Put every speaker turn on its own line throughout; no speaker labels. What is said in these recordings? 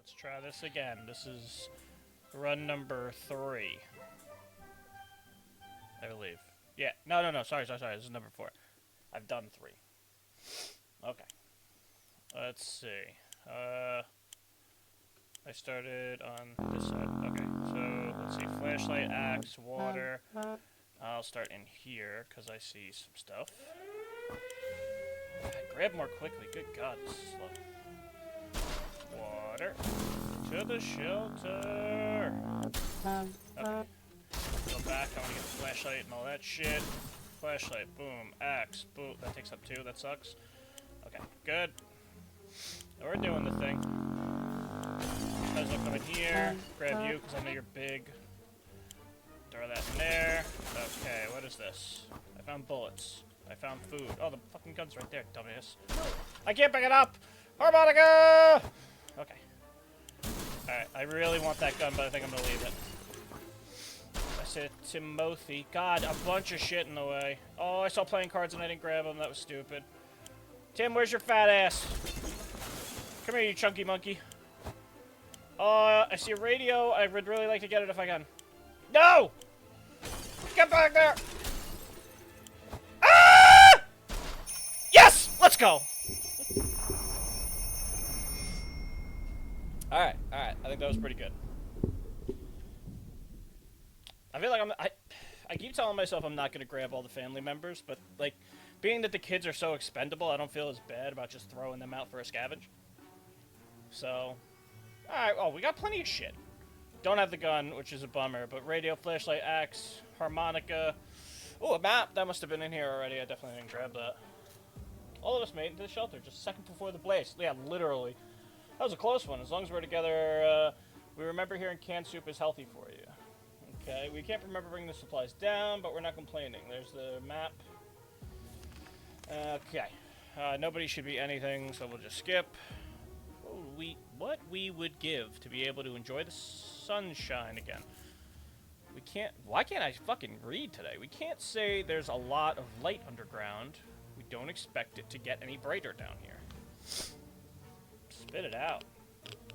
Let's try this again. This is run number 3. I believe. Yeah. No. Sorry. This is number 4. I've done 3. Okay. Let's see. I started on this side. Okay. So, let's see. Flashlight, axe, water. I'll start in here, because I see some stuff. Grab more quickly. Good God, this is slow. Water. To the shelter. Okay. Go back. I want to get the flashlight and all that shit. Flashlight. Boom. Axe. Boom. That takes up 2. That sucks. Okay. Good. Now we're doing the thing. Might as well come in here. Grab you, because I know you're big. Throw that in there. Okay, what is this? I found bullets. I found food. Oh, the fucking gun's right there, dumbass. I can't pick it up! Harmonica! Okay. Alright, I really want that gun, but I think I'm gonna leave it. I said Timothy. God, a bunch of shit in the way. Oh, I saw playing cards and I didn't grab them. That was stupid. Tim, where's your fat ass? Come here, you chunky monkey. I see a radio. I would really like to get it if I can. No! Get back there! Ah! Yes! Let's go! Alright. I think that was pretty good. I feel like I keep telling myself I'm not going to grab all the family members, but, like, being that the kids are so expendable, I don't feel as bad about just throwing them out for a scavenge. So, alright, oh, we got plenty of shit. Don't have the gun, which is a bummer, but radio, flashlight, axe, harmonica. Oh, a map! That must have been in here already. I definitely didn't grab that. All of us made it to the shelter just a second before the blaze. Yeah, literally. That was a close one. As long as we're together, we remember hearing canned soup is healthy for you. Okay, we can't remember bringing the supplies down, but we're not complaining. There's the map. Okay. Nobody should be anything, so we'll just skip. What we would give to be able to enjoy the sunshine again. We can't... Why can't I fucking read today? We can't say there's a lot of light underground. We don't expect it to get any brighter down here. Spit it out.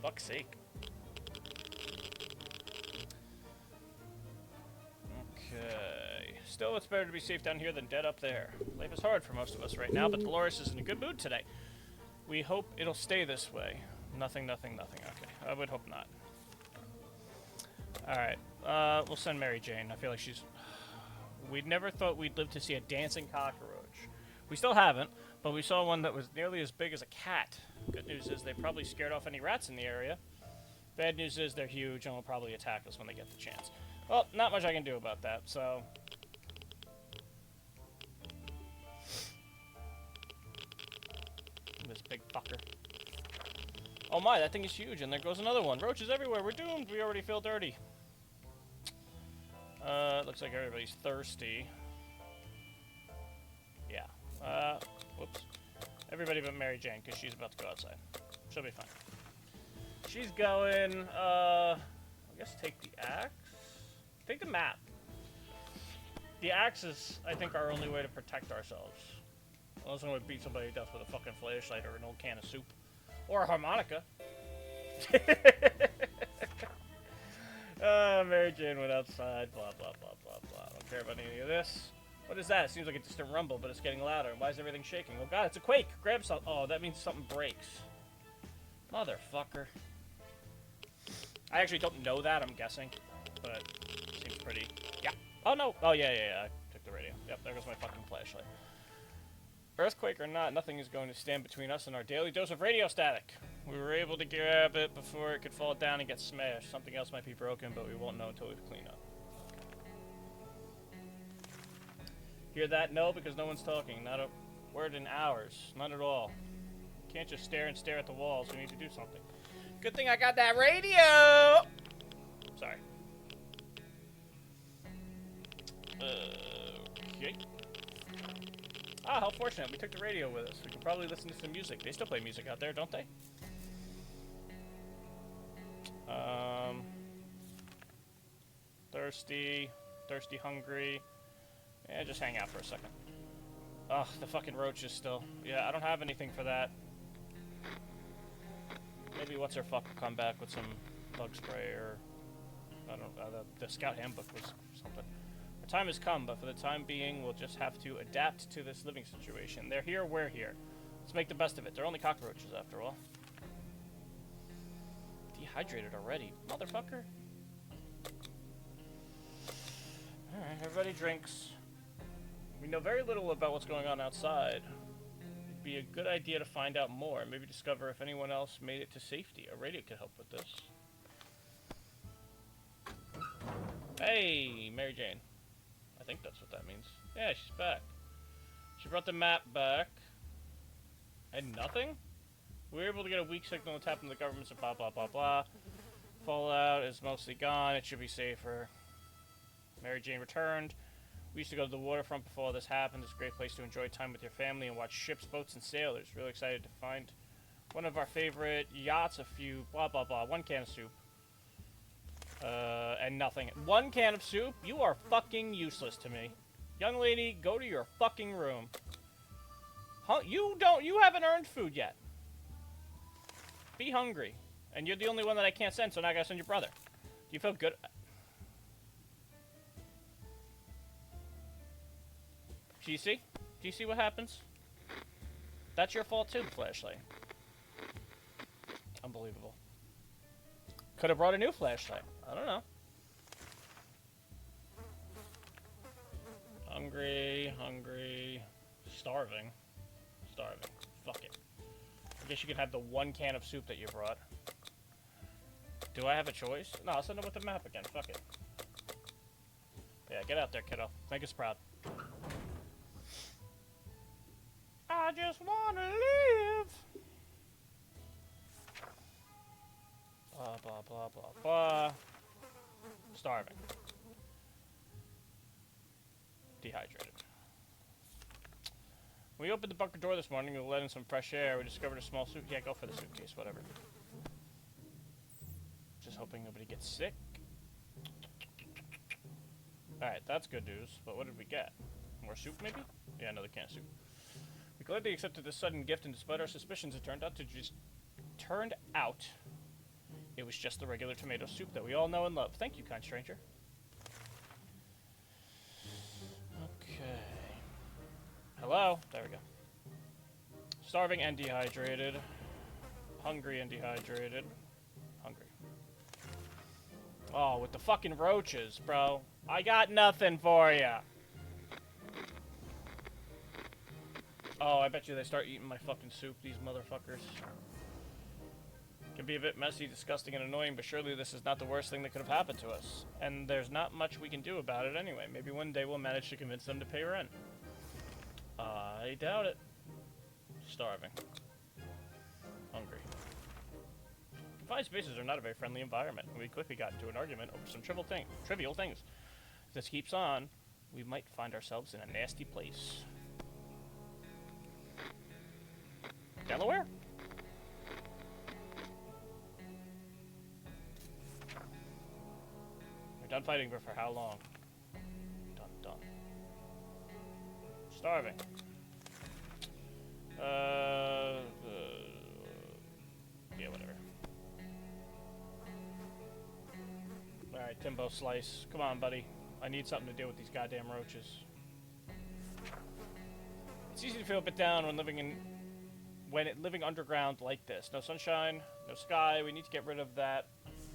Fuck's sake. Okay. Still, it's better to be safe down here than dead up there. Life is hard for most of us right now, but Dolores is in a good mood today. We hope it'll stay this way. Nothing. Okay. I would hope not. Alright. We'll send Mary Jane. I feel like she's... We never thought we'd live to see a dancing cockroach. We still haven't, but we saw one that was nearly as big as a cat. Good news is they probably scared off any rats in the area. Bad news is they're huge and will probably attack us when they get the chance. Well, not much I can do about that, so... This big fucker. Oh my, that thing is huge, and there goes another one. Roaches everywhere, we're doomed. We already feel dirty. Looks like everybody's thirsty. Yeah. Whoops. Everybody but Mary Jane, because she's about to go outside. She'll be fine. She's going, I guess take the axe? Take the map. The axe is, I think, our only way to protect ourselves. Unless I'm going to beat somebody to death with a fucking flashlight or an old can of soup. Or a harmonica. Mary Jane went outside, blah, blah, blah, blah, blah. I don't care about any of this. What is that? It seems like a distant rumble, but it's getting louder. Why is everything shaking? Oh god, it's a quake! Grab some. Oh, that means something breaks. Motherfucker. I actually don't know that, I'm guessing. But it seems pretty... Yeah. Oh, no. Oh, yeah. I took the radio. Yep, there goes my fucking flashlight. Earthquake or not, nothing is going to stand between us and our daily dose of radio static. We were able to grab it before it could fall down and get smashed. Something else might be broken, but we won't know until we clean up. Hear that? No, because no one's talking. Not a word in hours. None at all. Can't just stare at the walls. We need to do something. Good thing I got that radio! Sorry. Okay. Ah, how fortunate. We took the radio with us. We could probably listen to some music. They still play music out there, don't they? Thirsty, hungry. Yeah, just hang out for a second. Ugh, the fucking roaches still. Yeah, I don't have anything for that. Maybe what's her fuck will come back with some bug spray or I don't know. The scout handbook was something. The time has come, but for the time being, we'll just have to adapt to this living situation. They're here, we're here. Let's make the best of it. They're only cockroaches after all. Dehydrated already, motherfucker. Alright, everybody drinks. We know very little about what's going on outside. It'd be a good idea to find out more, maybe discover if anyone else made it to safety. A radio could help with this. Hey, Mary Jane. I think that's what that means. Yeah, she's back. She brought the map back. And nothing? We were able to get a weak signal and tap into the government, so blah, blah, blah, blah. Fallout is mostly gone. It should be safer. Mary Jane returned. We used to go to the waterfront before all this happened. It's a great place to enjoy time with your family and watch ships, boats, and sailors. Really excited to find one of our favorite yachts, a few, blah, blah, blah. 1 can of soup. And nothing. 1 can of soup? You are fucking useless to me. Young lady, go to your fucking room. Huh? You haven't earned food yet. Be hungry. And you're the only one that I can't send, so now I gotta send your brother. Do you feel good? Do you see? Do you see what happens? That's your fault too, the flashlight. Unbelievable. Could have brought a new flashlight. I don't know. Hungry, hungry, starving. Starving. Fuck it. I guess you can have the 1 can of soup that you brought. Do I have a choice? No, I'll send him with the map again. Fuck it. Yeah, get out there, kiddo. Make us proud. I just wanna live. Blah, blah, blah, blah, blah. Starving. Dehydrated. When we opened the bunker door this morning to let in some fresh air, we discovered a small suitcase. Yeah, go for the suitcase, whatever. Just hoping nobody gets sick. Alright, that's good news. But what did we get? More soup, maybe? Yeah, another can of soup. We gladly accepted this sudden gift, and despite our suspicions, it turned out it was just the regular tomato soup that we all know and love. Thank you, kind stranger. Okay. Hello? There we go. Starving and dehydrated. Hungry and dehydrated. Hungry. Oh, with the fucking roaches, bro. I got nothing for ya. Oh, I bet you they start eating my fucking soup, these motherfuckers. Can be a bit messy, disgusting, and annoying, but surely this is not the worst thing that could have happened to us. And there's not much we can do about it anyway. Maybe one day we'll manage to convince them to pay rent. I doubt it. Starving. Hungry. Confined spaces are not a very friendly environment, and we quickly got into an argument over some trivial things. If this keeps on, we might find ourselves in a nasty place. Delaware? We're done fighting, but for how long? Done. Starving. Yeah, whatever. Alright, Timbo Slice. Come on, buddy. I need something to deal with these goddamn roaches. It's easy to feel a bit down when living underground like this. No sunshine, no sky. We need to get rid of that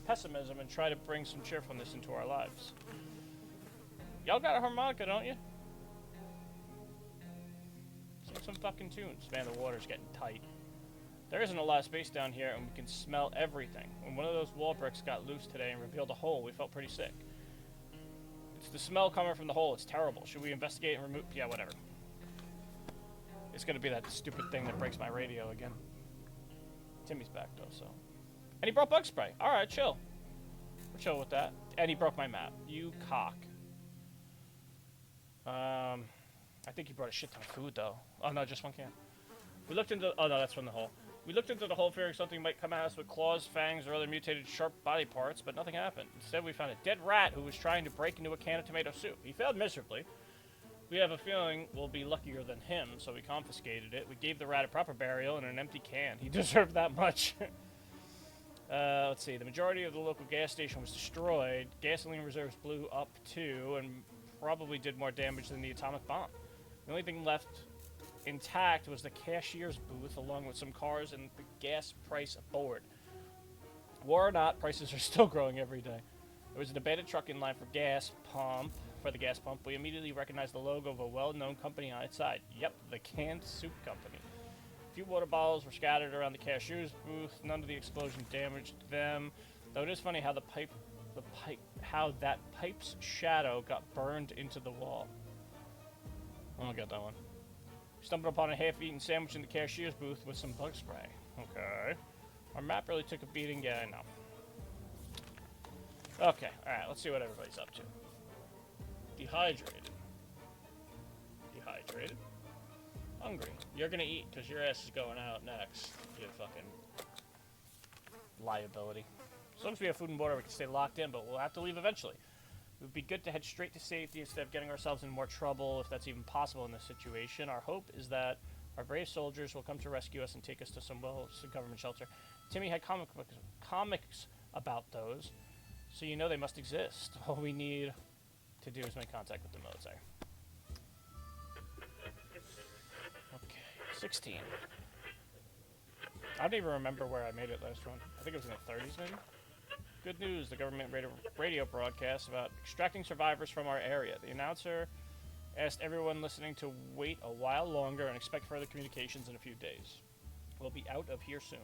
pessimism and try to bring some cheerfulness into our lives. Y'all got a harmonica, don't you? Sing some fucking tunes. Man, the water's getting tight. There isn't a lot of space down here, and we can smell everything. When one of those wall bricks got loose today and revealed a hole, we felt pretty sick. It's the smell coming from the hole. It's terrible. Should we investigate and remove... Yeah, whatever. It's gonna be that stupid thing that breaks my radio again. Timmy's back, though, so... And he brought bug spray. Alright, chill. We're chill with that. And he broke my map. You cock. I think he brought a shit ton of food, though. Oh, no, just 1 can. We looked into... Oh, no, that's from the hole. We looked into the hole fearing something might come at us with claws, fangs, or other mutated sharp body parts, but nothing happened. Instead, we found a dead rat who was trying to break into a can of tomato soup. He failed miserably. We have a feeling we'll be luckier than him, so we confiscated it. We gave the rat a proper burial in an empty can. He deserved that much. let's see. The majority of the local gas station was destroyed. Gasoline reserves blew up too, and probably did more damage than the atomic bomb. The only thing left intact was the cashier's booth, along with some cars and the gas price board. War or not, prices are still growing every day. There was an abandoned truck in line for the gas pump. We immediately recognized the logo of a well-known company on its side. Yep, the Canned Soup Company. A few water bottles were scattered around the cashier's booth. None of the explosion damaged them. Though it is funny how how that pipe's shadow got burned into the wall. I don't get that one. We stumbled upon a half-eaten sandwich in the cashier's booth with some bug spray. Okay. Our map really took a beating. Yeah, I know. Okay, alright, let's see what everybody's up to. Dehydrated. Dehydrated. Hungry. You're gonna eat, because your ass is going out next. You fucking liability. As long as we have food and water, we can stay locked in, but we'll have to leave eventually. It would be good to head straight to safety instead of getting ourselves in more trouble, if that's even possible in this situation. Our hope is that our brave soldiers will come to rescue us and take us to some government shelter. Timmy had comics about those, so you know they must exist. All we need to do is make contact with the military. Okay, 16. I don't even remember where I made it last one. I think it was in the 30s, maybe? Good news, the government radio broadcast about extracting survivors from our area. The announcer asked everyone listening to wait a while longer and expect further communications in a few days. We'll be out of here soon.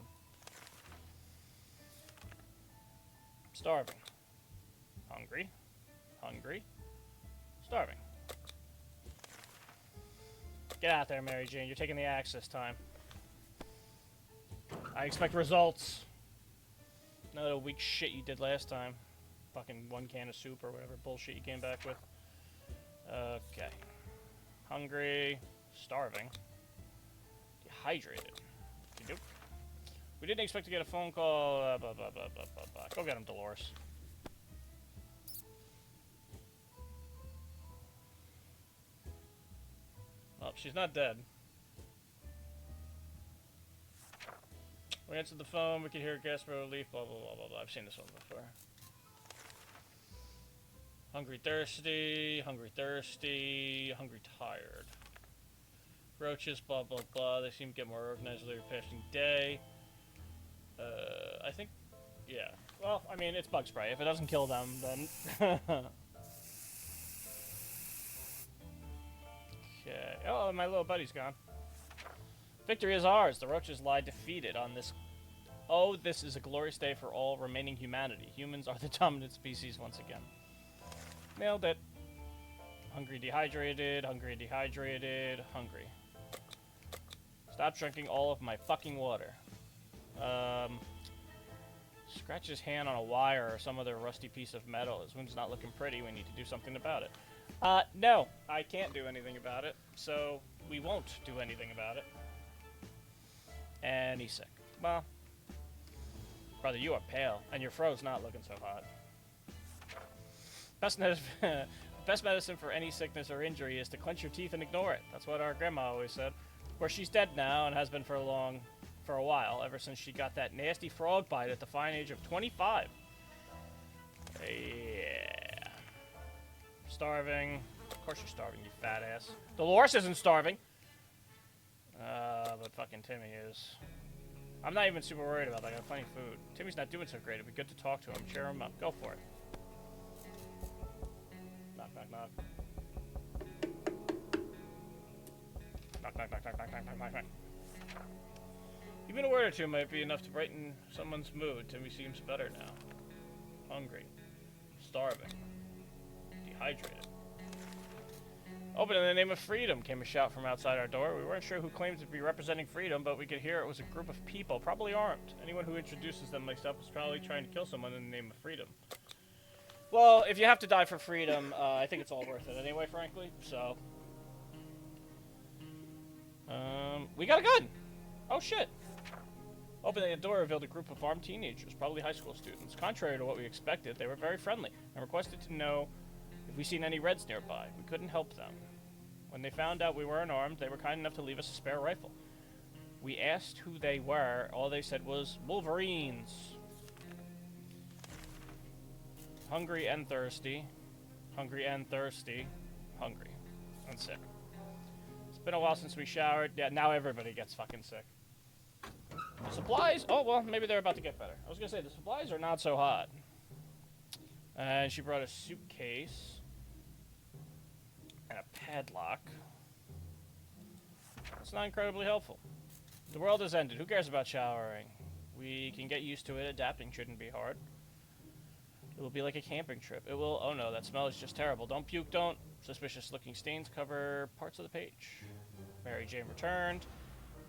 Starving. Hungry. Hungry. Starving. Get out there, Mary Jane. You're taking the axe this time. I expect results. None of the weak shit you did last time. Fucking 1 can of soup or whatever bullshit you came back with. Okay. Hungry. Starving. Dehydrated. Nope. We didn't expect to get a phone call. Go get him, Dolores. Oh, she's not dead. We answered the phone, we could hear gas for relief, blah, blah, blah, blah, blah. I've seen this one before. Hungry, thirsty, hungry, thirsty, hungry, tired. Roaches, blah, blah, blah. They seem to get more organized with every passing day. I think, yeah. Well, I mean, it's bug spray. If it doesn't kill them, then... Okay. Oh, my little buddy's gone. Victory is ours. The roaches lie defeated on this... Oh, this is a glorious day for all remaining humanity. Humans are the dominant species once again. Nailed it. Hungry, dehydrated, hungry, dehydrated, hungry. Stop drinking all of my fucking water. Scratch his hand on a wire or some other rusty piece of metal. His wound's not looking pretty. We need to do something about it. No, I can't do anything about it, so we won't do anything about it. And he's sick. Well, brother, you are pale, and your fro's not looking so hot. Best medicine for any sickness or injury is to clench your teeth and ignore it. That's what our grandma always said. Of course, she's dead now and has been for a while, ever since she got that nasty frog bite at the fine age of 25. Yeah. Starving. Of course you're starving, you fat ass. Dolores isn't starving. But fucking Timmy is. I'm not even super worried about that. I got plenty of food. Timmy's not doing so great. It'd be good to talk to him. Cheer him up. Go for it. Knock, knock, knock. Knock, knock, knock, knock, knock, knock, knock, knock, knock. Even a word or two might be enough to brighten someone's mood. Timmy seems better now. Hungry. Starving. Dehydrated. Open in the name of freedom, came a shout from outside our door. We weren't sure who claimed to be representing freedom, but we could hear it was a group of people, probably armed. Anyone who introduces them like stuff is probably trying to kill someone in the name of freedom. Well, if you have to die for freedom, I think it's all worth it anyway, frankly, so... we got a gun! Oh, shit. Opening the door revealed a group of armed teenagers, probably high school students. Contrary to what we expected, they were very friendly, and requested to know if we seen any Reds nearby. We couldn't help them. When they found out we weren't armed, they were kind enough to leave us a spare rifle. We asked who they were. All they said was, Wolverines. hungry and thirsty. Hungry and thirsty. Hungry. And sick. It's been a while since we showered. Yeah, now everybody gets fucking sick. The supplies? Oh, well, maybe they're about to get better. I was gonna say, the supplies are not so hot. And she brought a suitcase. And a padlock. That's not incredibly helpful. The world has ended. Who cares about showering? We can get used to it. Adapting shouldn't be hard. It will be like a camping trip. It will... Oh no, that smell is just terrible. Don't puke, don't. Suspicious-looking stains cover parts of the page. Mary Jane returned.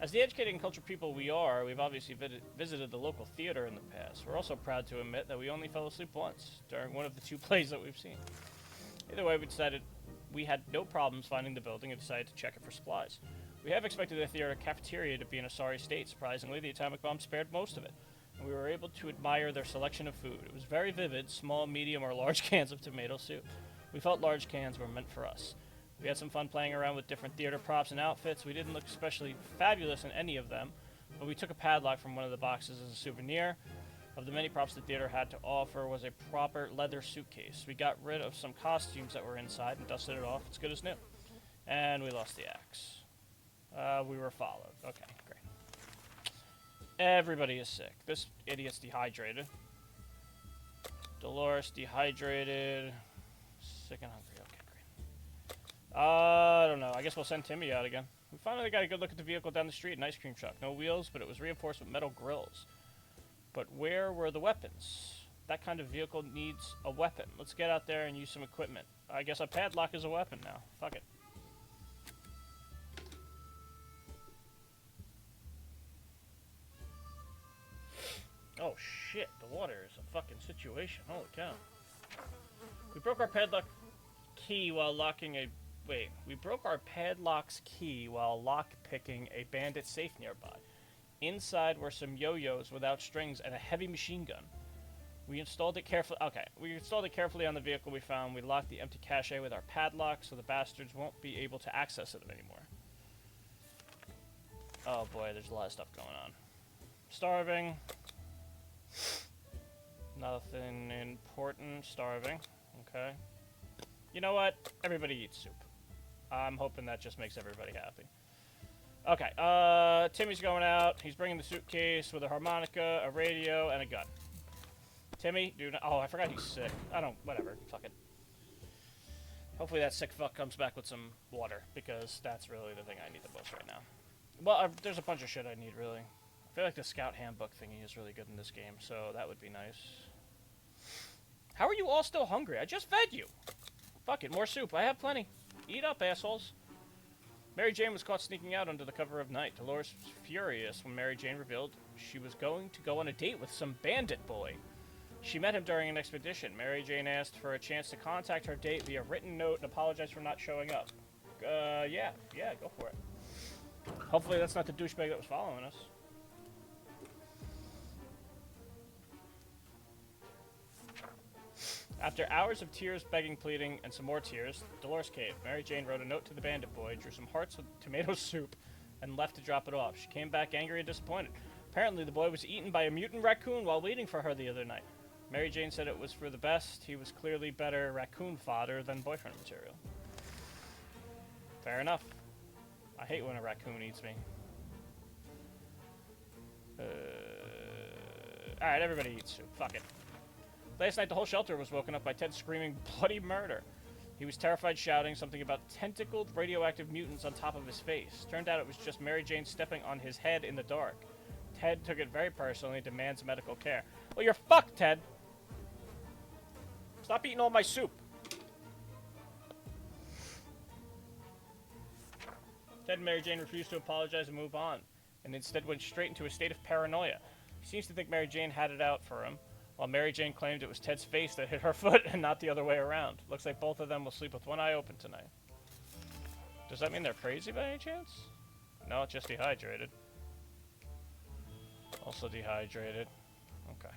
As the educated and cultured people we are, we've obviously visited the local theater in the past. We're also proud to admit that we only fell asleep once, during one of the 2 plays that we've seen. Either way, we decided we had no problems finding the building and decided to check it for supplies. We have expected the theater cafeteria to be in a sorry state. Surprisingly, the atomic bomb spared most of it, and we were able to admire their selection of food. It was very vivid, small, medium, or large cans of tomato soup. We felt large cans were meant for us. We had some fun playing around with different theater props and outfits. We didn't look especially fabulous in any of them, but we took a padlock from one of the boxes as a souvenir. Of the many props the theater had to offer was a proper leather suitcase. We got rid of some costumes that were inside and dusted it off. It's good as new. And we lost the axe. We were followed. Okay, great. Everybody is sick. This idiot's dehydrated. Dolores dehydrated. Sick and hungry. Okay, great. I don't know. I guess we'll send Timmy out again. We finally got a good look at the vehicle down the street. An ice cream truck. No wheels, but it was reinforced with metal grills. But where were the weapons? That kind of vehicle needs a weapon. Let's get out there and use some equipment. I guess a padlock is a weapon now. Fuck it. Oh shit, the water is a fucking situation. Holy cow. We broke our padlock key while locking a... Wait, we broke our padlock's key while lock-picking a bandit safe nearby. Inside were some yo-yos without strings and a heavy machine gun. We installed it carefully... Okay, we installed it carefully on the vehicle we found. We locked the empty cache with our padlock so the bastards won't be able to access it anymore. Oh boy, there's a lot of stuff going on. Starving. Nothing important. Starving. Okay. You know what? Everybody eats soup. I'm hoping that just makes everybody happy. Okay, Timmy's going out. He's bringing the suitcase with a harmonica, a radio, and a gun. Timmy, do not... Oh, I forgot he's sick. I don't... Whatever. Fuck it. Hopefully that sick fuck comes back with some water, because that's really the thing I need the most right now. Well, there's a bunch of shit I need, really. I feel like the scout handbook thingy is really good in this game, so that would be nice. How are you all still hungry? I just fed you. Fuck it, more soup. I have plenty. Eat up, assholes. Mary Jane was caught sneaking out under the cover of night. Dolores was furious when Mary Jane revealed she was going to go on a date with some bandit boy. She met him during an expedition. Mary Jane asked for a chance to contact her date via written note and apologize for not showing up. Yeah, go for it. Hopefully that's not the douchebag that was following us. After hours of tears, begging, pleading, and some more tears, Dolores caved. Mary Jane wrote a note to the bandit boy, drew some hearts with tomato soup, and left to drop it off. She came back angry and disappointed. Apparently, the boy was eaten by a mutant raccoon while waiting for her the other night. Mary Jane said it was for the best. He was clearly better raccoon fodder than boyfriend material. Fair enough. I hate when a raccoon eats me. Alright, everybody eats soup. Fuck it. Last night, the whole shelter was woken up by Ted screaming bloody murder. He was terrified, shouting something about tentacled radioactive mutants on top of his face. Turned out it was just Mary Jane stepping on his head in the dark. Ted took it very personally and demands medical care. Well, you're fucked, Ted! Stop eating all my soup! Ted and Mary Jane refused to apologize and move on, and instead went straight into a state of paranoia. He seems to think Mary Jane had it out for him, while Mary Jane claimed it was Ted's face that hit her foot and not the other way around. Looks like both of them will sleep with one eye open tonight. Does that mean they're crazy by any chance? No, just dehydrated. Also dehydrated. Okay.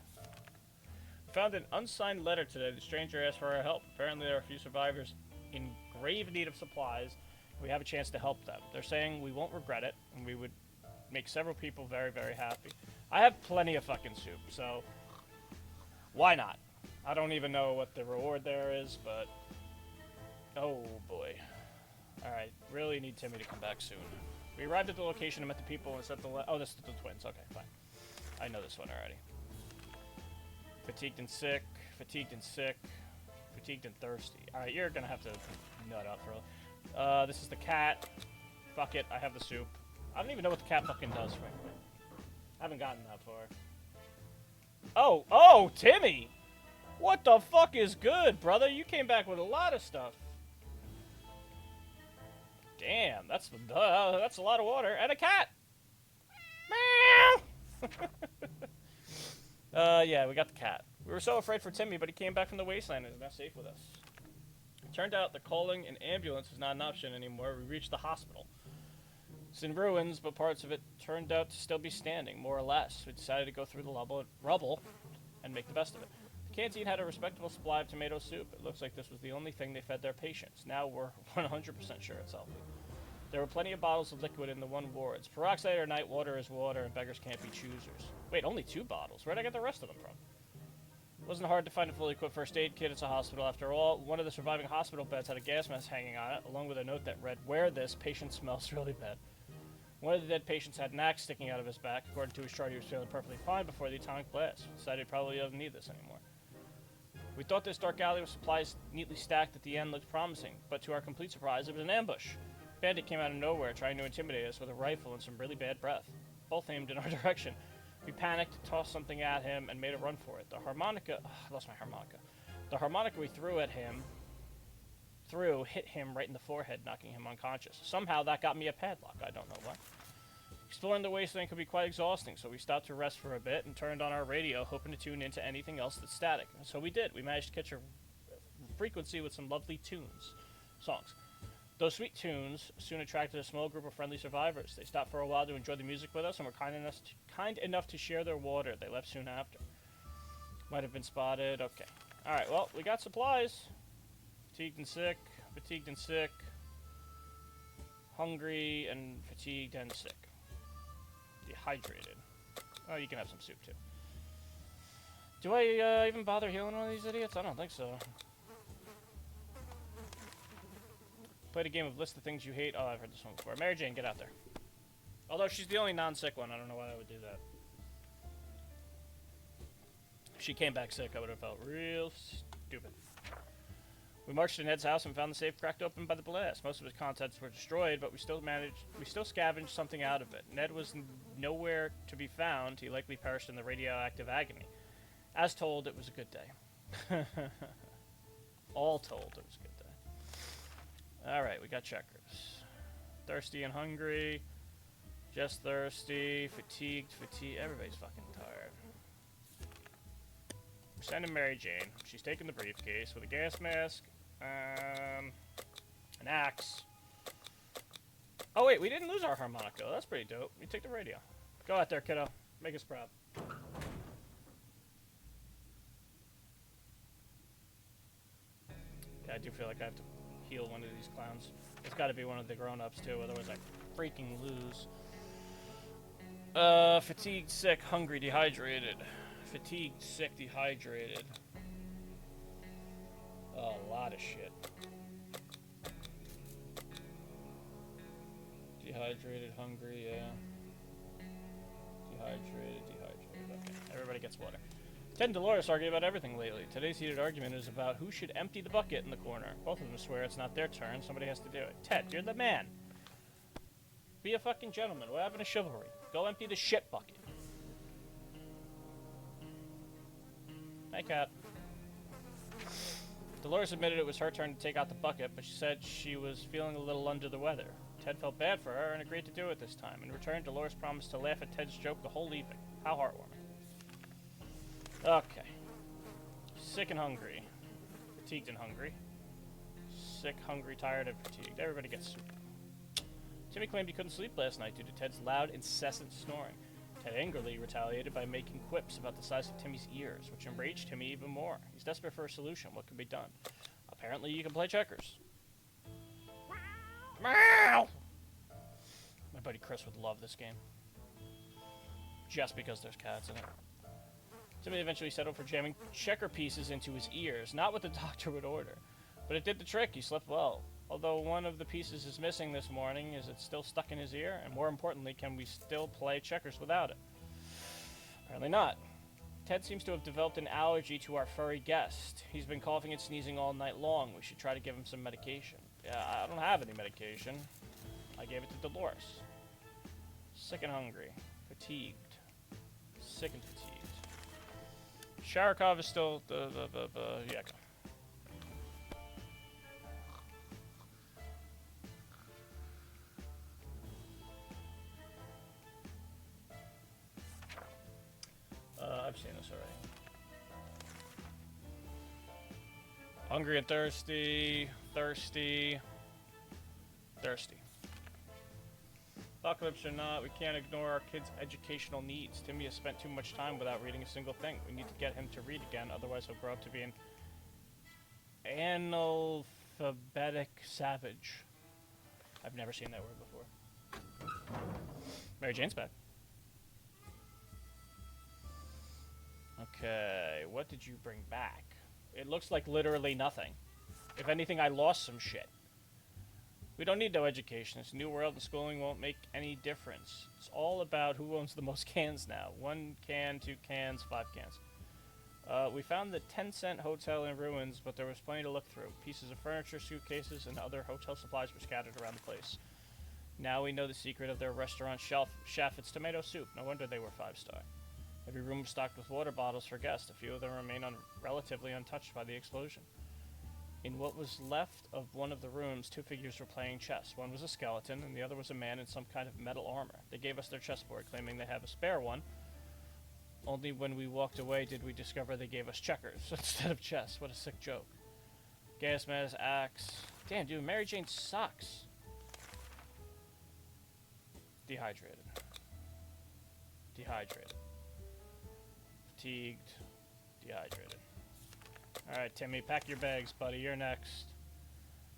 Found an unsigned letter today. The stranger asked for our help. Apparently there are a few survivors in grave need of supplies. We have a chance to help them. They're saying we won't regret it, and we would make several people very, very happy. I have plenty of fucking soup, so why not? I don't even know what the reward there is, but... Oh, boy. Alright, really need Timmy to come back soon. We arrived at the location and met the people and set the... Oh, this is the twins. Okay, fine. I know this one already. Fatigued and sick. Fatigued and sick. Fatigued and thirsty. Alright, you're gonna have to nut up, bro. This is the cat. Fuck it, I have the soup. I don't even know what the cat fucking does, frankly. I haven't gotten that far. Oh! Oh! Timmy! What the fuck is good, brother? You came back with a lot of stuff. Damn, that's a lot of water. And a cat! Meow! Yeah, we got the cat. We were so afraid for Timmy, but he came back from the wasteland and is now safe with us. It turned out that calling an ambulance is not an option anymore. We reached the hospital. It's in ruins, but parts of it turned out to still be standing, more or less. We decided to go through the rubble and make the best of it. The canteen had a respectable supply of tomato soup. It looks like this was the only thing they fed their patients. Now we're 100% sure it's healthy. There were plenty of bottles of liquid in the one wards. Peroxide or night water is water, and beggars can't be choosers. Wait, only 2 bottles? Where'd I get the rest of them from? It wasn't hard to find a fully equipped first aid kit. It's a hospital after all. One of the surviving hospital beds had a gas mask hanging on it, along with a note that read, "Wear this, patient smells really bad." One of the dead patients had an axe sticking out of his back. According to his chart, he was feeling perfectly fine before the atomic blast. Decided he probably doesn't need this anymore. We thought this dark alley with supplies neatly stacked at the end looked promising, but to our complete surprise, it was an ambush. Bandit came out of nowhere, trying to intimidate us with a rifle and some really bad breath. Both aimed in our direction. We panicked, tossed something at him, and made a run for it. The harmonica... I lost my harmonica. The harmonica we threw at him... hit him right in the forehead, knocking him unconscious. Somehow that got me a padlock. I don't know why. Exploring the wasteland could be quite exhausting, so we stopped to rest for a bit and turned on our radio, hoping to tune into anything else that's static. And so we did. We managed to catch a frequency with some lovely songs. Those sweet tunes soon attracted a small group of friendly survivors. They stopped for a while to enjoy the music with us and were kind enough to share their water. They left soon after. Might have been spotted. Okay. Alright, well, we got supplies. Fatigued and sick. Hungry and fatigued and sick. Dehydrated. Oh, you can have some soup, too. Do I even bother healing one of these idiots? I don't think so. Played a game of list the things you hate. Oh, I've heard this one before. Mary Jane, get out there. Although she's the only non-sick one, I don't know why I would do that. If she came back sick, I would have felt real stupid. We marched to Ned's house and found the safe cracked open by the blast. Most of his contents were destroyed, but we still scavenged something out of it. Ned was nowhere to be found. He likely perished in the radioactive agony. As told, it was a good day. All told, it was a good day. Alright, we got checkers. Thirsty and hungry. Just thirsty. Fatigued. Everybody's fucking tired. We're sending Mary Jane. She's taking the briefcase with a gas mask. An axe. Oh wait, we didn't lose our harmonica. That's pretty dope. You take the radio. Go out there, kiddo. Make us proud. Yeah, I do feel like I have to heal one of these clowns. It's got to be one of the grown-ups too, otherwise I freaking lose. Fatigued, sick, hungry, dehydrated. Fatigued, sick, dehydrated. A lot of shit. Dehydrated, hungry, yeah. Dehydrated. Okay, everybody gets water. Ted and Dolores argue about everything lately. Today's heated argument is about who should empty the bucket in the corner. Both of them swear it's not their turn. Somebody has to do it. Ted, you're the man. Be a fucking gentleman. What happened to chivalry? Go empty the shit bucket. Hey, Cat. Dolores admitted it was her turn to take out the bucket, but she said she was feeling a little under the weather. Ted felt bad for her and agreed to do it this time. In return, Dolores promised to laugh at Ted's joke the whole evening. How heartwarming. Okay. Sick and hungry. Fatigued and hungry. Sick, hungry, tired, and fatigued. Everybody gets soup. Timmy claimed he couldn't sleep last night due to Ted's loud, incessant snoring. Ted angrily retaliated by making quips about the size of Timmy's ears, which enraged Timmy even more. He's desperate for a solution. What can be done? Apparently, you can play checkers. Meow! My buddy Chris would love this game. Just because there's cats in it. Timmy eventually settled for jamming checker pieces into his ears, not what the doctor would order. But it did the trick. He slept well. Although one of the pieces is missing this morning, is it still stuck in his ear? And more importantly, can we still play checkers without it? Apparently not. Ted seems to have developed an allergy to our furry guest. He's been coughing and sneezing all night long. We should try to give him some medication. Yeah, I don't have any medication. I gave it to Dolores. Sick and hungry. Fatigued. Sick and fatigued. Sharikov is still yeah. I've seen this already. Hungry and thirsty. Thirsty. Thirsty. Apocalypse or not, we can't ignore our kids' educational needs. Timmy has spent too much time without reading a single thing. We need to get him to read again, otherwise he'll grow up to be an analphabetic savage. I've never seen that word before. Mary Jane's back. Okay, what did you bring back? It looks like literally nothing. If anything, I lost some shit. We don't need no education. This new world and schooling won't make any difference. It's all about who owns the most cans now. 1 can, 2 cans, 5 cans. We found the 10-cent hotel in ruins, but there was plenty to look through. Pieces of furniture, suitcases, and other hotel supplies were scattered around the place. Now we know the secret of their restaurant chef. It's tomato soup. No wonder they were 5-star. Every room was stocked with water bottles for guests. A few of them remain relatively untouched by the explosion. In what was left of one of the rooms, 2 figures were playing chess. One was a skeleton, and the other was a man in some kind of metal armor. They gave us their chessboard, claiming they have a spare one. Only when we walked away did we discover they gave us checkers instead of chess. What a sick joke. Gas mask, axe. Damn, dude, Mary Jane sucks. Dehydrated. Dehydrated. Fatigued. Dehydrated. Alright, Timmy, pack your bags, buddy. You're next.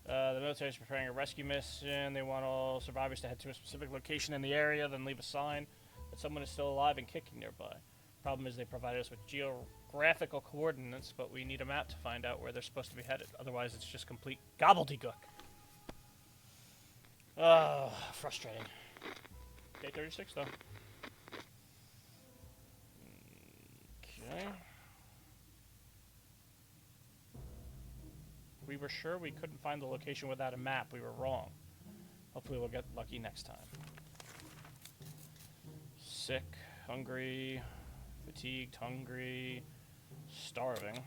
The military is preparing a rescue mission. They want all survivors to head to a specific location in the area, then leave a sign that someone is still alive and kicking nearby. Problem is they provided us with geographical coordinates, but we need a map to find out where they're supposed to be headed. Otherwise, it's just complete gobbledygook. Oh, frustrating. Day 36, though. Okay. We were sure we couldn't find the location without a map. We were wrong. Hopefully we'll get lucky next time. Sick, hungry, fatigued, hungry, starving.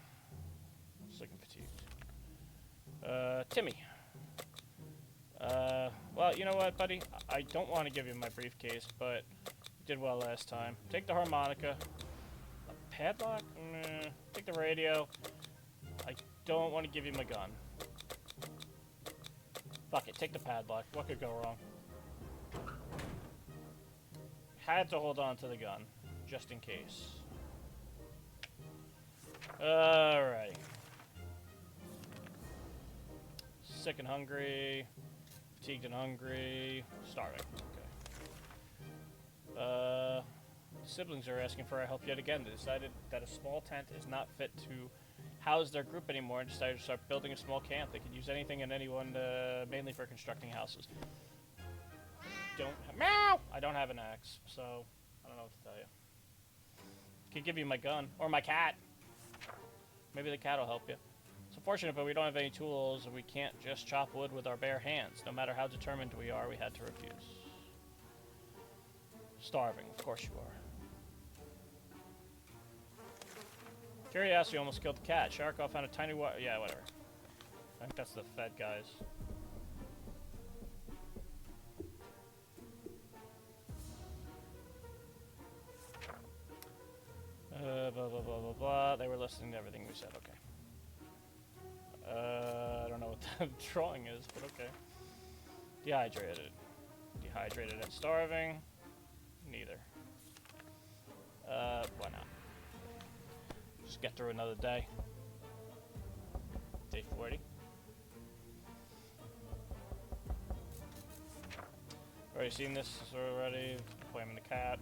Sick and fatigued. Timmy. Well, you know what, buddy? I don't want to give you my briefcase, but you did well last time. Take the harmonica. A padlock? Nah. Take the radio. I don't want to give you my gun. Fuck it, take the padlock. What could go wrong? Had to hold on to the gun, just in case. Alrighty. Sick and hungry. Fatigued and hungry. Starving. Okay. Siblings are asking for our help yet again. They decided that a small tent is not fit to house their group anymore and decided to start building a small camp. They could use anything and anyone, mainly for constructing houses. I don't have an axe, so I don't know what to tell you. Could give you my gun or my cat. Maybe the cat will help you. It's unfortunate, but we don't have any tools, and we can't just chop wood with our bare hands. No matter how determined we are, we had to refuse. Starving, of course you are. Curiosity almost killed the cat. Sharkov found a tiny yeah, whatever. I think that's the Fed guys. Blah, blah, blah, blah, blah. They were listening to everything we said. Okay. I don't know what the drawing is, but okay. Dehydrated. Dehydrated and starving. Neither. Why not? Just get through another day. Day 40. Already seen this already. Playing the cat.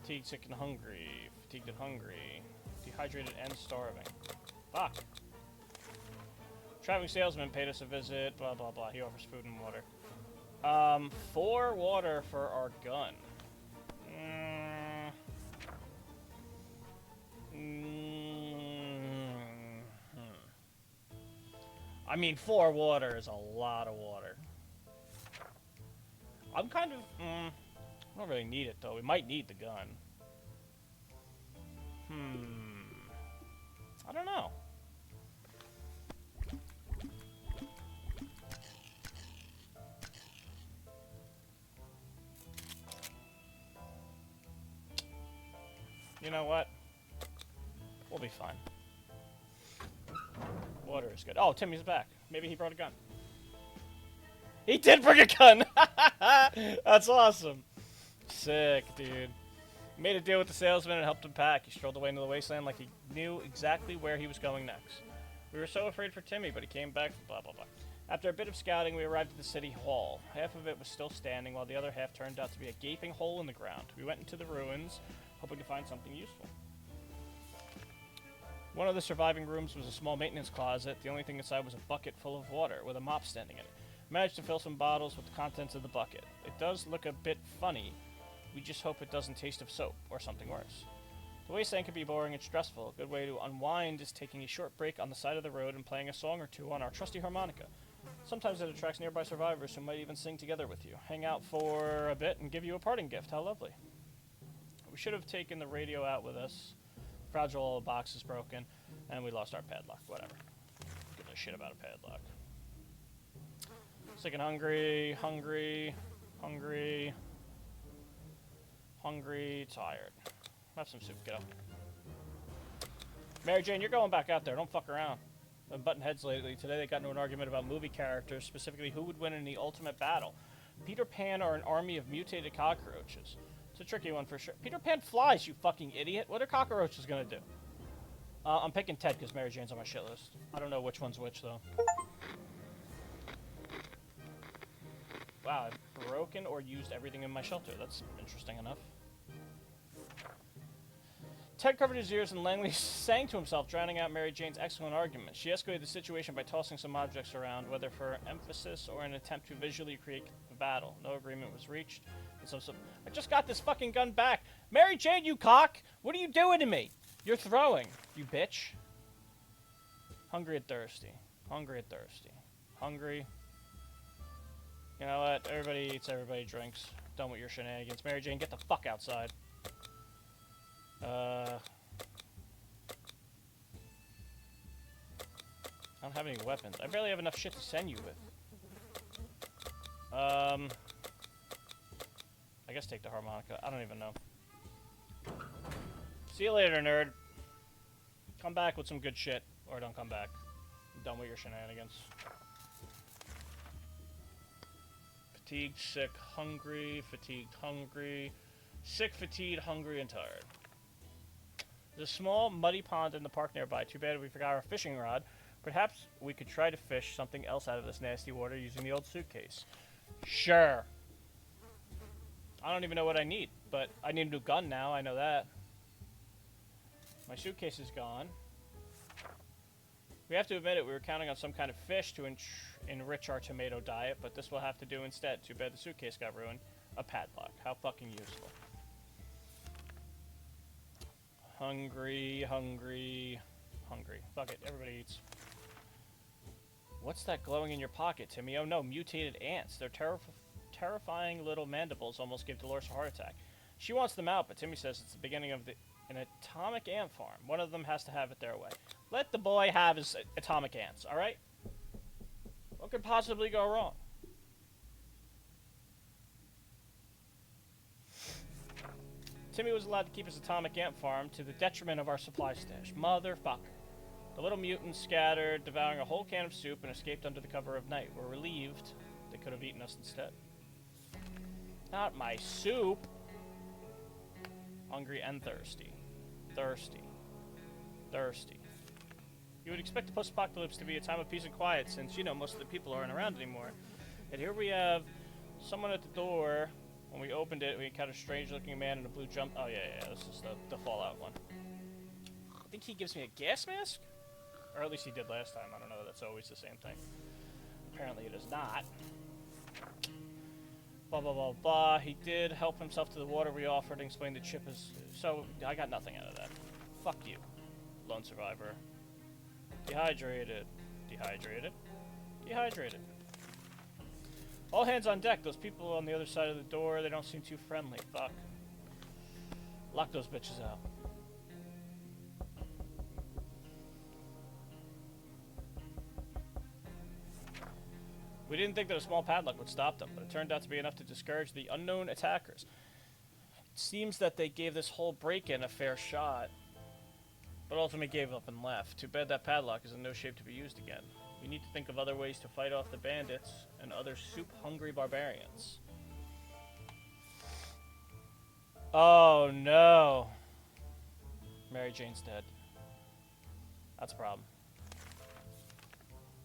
Fatigued, sick, and hungry. fatigued and hungry. Dehydrated and starving. Fuck. Traveling salesman paid us a visit, blah blah blah. He offers food and water. 4 water for our gun. I mean, 4 water is a lot of water. I'm kind of, I don't really need it though. We might need the gun. I don't know. You know what? We'll be fine. Water is good. Oh, Timmy's back. Maybe he brought a gun. He did bring a gun! That's awesome. Sick, dude. He made a deal with the salesman and helped him pack. He strolled away into the wasteland like he knew exactly where he was going next. We were so afraid for Timmy, but he came back, blah, blah, blah. After a bit of scouting, we arrived at the city hall. Half of it was still standing, while the other half turned out to be a gaping hole in the ground. We went into the ruins, hoping to find something useful. One of the surviving rooms was a small maintenance closet. The only thing inside was a bucket full of water, with a mop standing in it. Managed to fill some bottles with the contents of the bucket. It does look a bit funny. We just hope it doesn't taste of soap, or something worse. The wasteland can be boring and stressful. A good way to unwind is taking a short break on the side of the road and playing a song or two on our trusty harmonica. Sometimes it attracts nearby survivors who might even sing together with you. Hang out for a bit and give you a parting gift. How lovely. We should have taken the radio out with us. Fragile box is broken, and we lost our padlock. Whatever. Give a shit about a padlock. Sick and hungry, tired. Have some soup, get up. Mary Jane, you're going back out there. Don't fuck around. Been butting heads lately. Today they got into an argument about movie characters, specifically who would win in the ultimate battle. Peter Pan or an army of mutated cockroaches. It's a tricky one for sure. Peter Pan flies, you fucking idiot. What are cockroaches gonna do? I'm picking Ted because Mary Jane's on my shit list. I don't know which one's which, though. Wow, I've broken or used everything in my shelter. That's interesting enough. Ted covered his ears and Langley sang to himself, drowning out Mary Jane's excellent argument. She escalated the situation by tossing some objects around, whether for emphasis or an attempt to visually create the battle. No agreement was reached. And so I just got this fucking gun back. Mary Jane, you cock! What are you doing to me? You're throwing, you bitch. Hungry and thirsty. Hungry and thirsty. Hungry. You know what? Everybody eats, everybody drinks. Done with your shenanigans. Mary Jane, get the fuck outside. I don't have any weapons. I barely have enough shit to send you with. I guess take the harmonica. I don't even know. See you later, nerd. Come back with some good shit. Or don't come back. I'm done with your shenanigans. Fatigued, sick, hungry, fatigued, hungry. Sick, fatigued, hungry, and tired. There's a small, muddy pond in the park nearby. Too bad we forgot our fishing rod. Perhaps we could try to fish something else out of this nasty water using the old suitcase. Sure. I don't even know what I need, but I need a new gun now, I know that. My suitcase is gone. We have to admit it, we were counting on some kind of fish to enrich our tomato diet, but this will have to do instead. Too bad the suitcase got ruined. A padlock. How fucking useful. Hungry, hungry, hungry. Fuck it, everybody eats. What's that glowing in your pocket, Timmy? Oh no, mutated ants. Their terrifying little mandibles almost gave Dolores a heart attack. She wants them out, but Timmy says it's the beginning of an atomic ant farm. One of them has to have it their way. Let the boy have his atomic ants, alright? What could possibly go wrong? Timmy was allowed to keep his atomic ant farm to the detriment of our supply stash. Motherfucker. The little mutants scattered, devouring a whole can of soup, and escaped under the cover of night. We're relieved they could have eaten us instead. Not my soup. Hungry and thirsty. Thirsty. Thirsty. You would expect the post-apocalypse to be a time of peace and quiet, since, you know, most of the people aren't around anymore. Yet here we have someone at the door, When we opened it, we encountered a strange-looking man in a blue jump. Oh, yeah, this is the Fallout one. I think he gives me a gas mask? Or at least he did last time. I don't know. That's always the same thing. Apparently it is not. Blah, blah, blah, blah. He did help himself to the water we offered and explain the chip is... So, I got nothing out of that. Fuck you, lone survivor. Dehydrated. Dehydrated. Dehydrated. All hands on deck. Those people on the other side of the door, they don't seem too friendly. Fuck. Lock those bitches out. We didn't think that a small padlock would stop them, but it turned out to be enough to discourage the unknown attackers. It seems that they gave this whole break-in a fair shot, but ultimately gave up and left. Too bad that padlock is in no shape to be used again. We need to think of other ways to fight off the bandits and other soup-hungry barbarians. Oh no! Mary Jane's dead. That's a problem.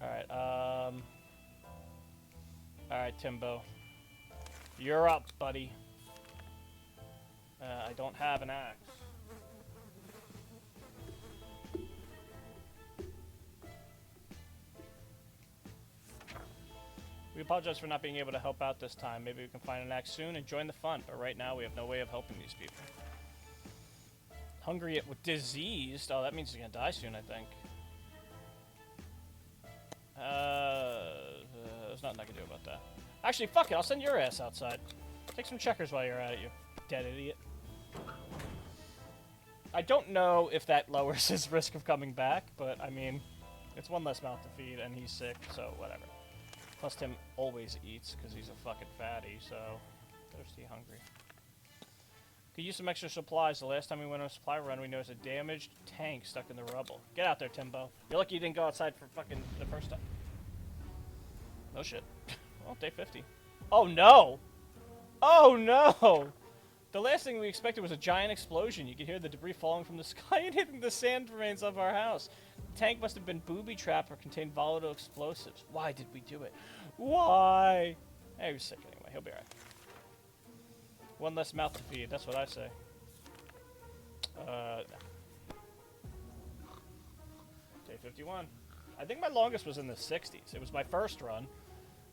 Alright, Alright, Timbo. You're up, buddy. I don't have an axe. We apologize for not being able to help out this time. Maybe we can find an axe soon and join the fun, but right now we have no way of helping these people. Hungry with diseased? Oh, that means he's gonna die soon, I think. There's nothing I can do about that. Actually, fuck it, I'll send your ass outside. Take some checkers while you're at it, you dead idiot. I don't know if that lowers his risk of coming back, but, I mean, it's one less mouth to feed, and he's sick, so whatever. Plus, Tim always eats, because he's a fucking fatty, so... Thirsty, hungry. Could use some extra supplies. The last time we went on a supply run, we noticed a damaged tank stuck in the rubble. Get out there, Timbo. You're lucky you didn't go outside for fucking the first time. No shit. Well, day 50. Oh, no! Oh, no! The last thing we expected was a giant explosion. You could hear the debris falling from the sky and hitting the sand remains of our house. The tank must have been booby-trapped or contained volatile explosives. Why did we do it? Why? Hey, he was sick anyway. He'll be alright. One less mouth to feed. That's what I say. No. Day 51. I think my longest was in the 60s. It was my first run,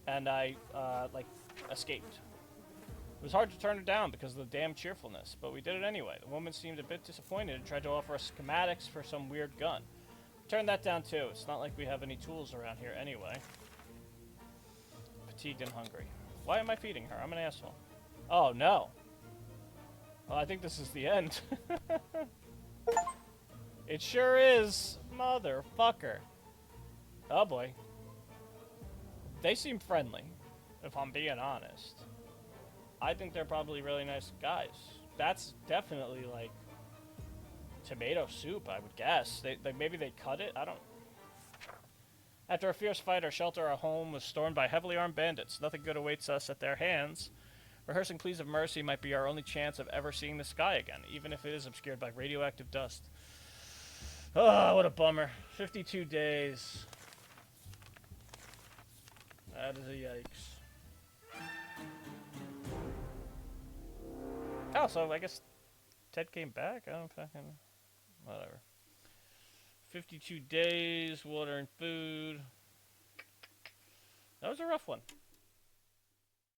and I, like, escaped. It was hard to turn it down because of the damn cheerfulness, but we did it anyway. The woman seemed a bit disappointed and tried to offer us schematics for some weird gun. Turn that down too. It's not like we have any tools around here anyway. Fatigued and hungry. Why am I feeding her? I'm an asshole. Oh no. Well, I think this is the end. It sure is. Motherfucker. Oh boy. They seem friendly, if I'm being honest. I think they're probably really nice guys. That's definitely like tomato soup, I would guess. Maybe they cut it? I don't... After a fierce fight, our shelter, our home, was stormed by heavily armed bandits. Nothing good awaits us at their hands. Rehearsing pleas of mercy might be our only chance of ever seeing the sky again, even if it is obscured by radioactive dust. Oh, what a bummer. 52 days. That is a yikes. Oh, so I guess Ted came back? I don't fucking... Whatever. 52 days, water and food. That was a rough one.